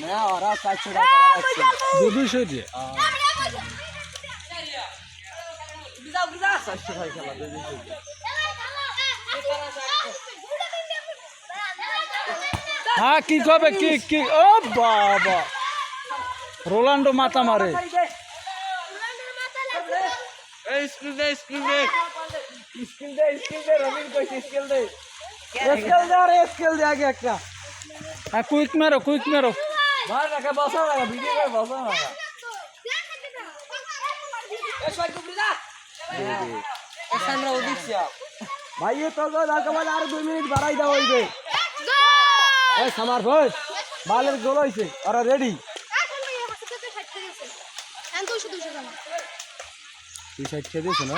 না ওরা 400 টাকা রাখছে 200 দিয়ে বিজাও 400 টাকা খেলা 200 হ্যাঁ কি কবে কি ও বাবা রোনাল্ডো মাথা মারে এই স্কিল দে রবিন কইছে স্কিল দে স্কিল দে আগে একটা হ্যাঁ কুইক মেরো মার রাখা বসা লাগা ভিডিও করে বসা লাগা এ সবাই তো বিজা এ সামনে ওদিছিয়া ভাই এ তো গো দাও কেবল আর 2 মিনিট বাড়াই দাও হইবে এই সামার ভাই বালের গোল হইছে ওরা রেডি এখন 200 তুই 60 দিছ না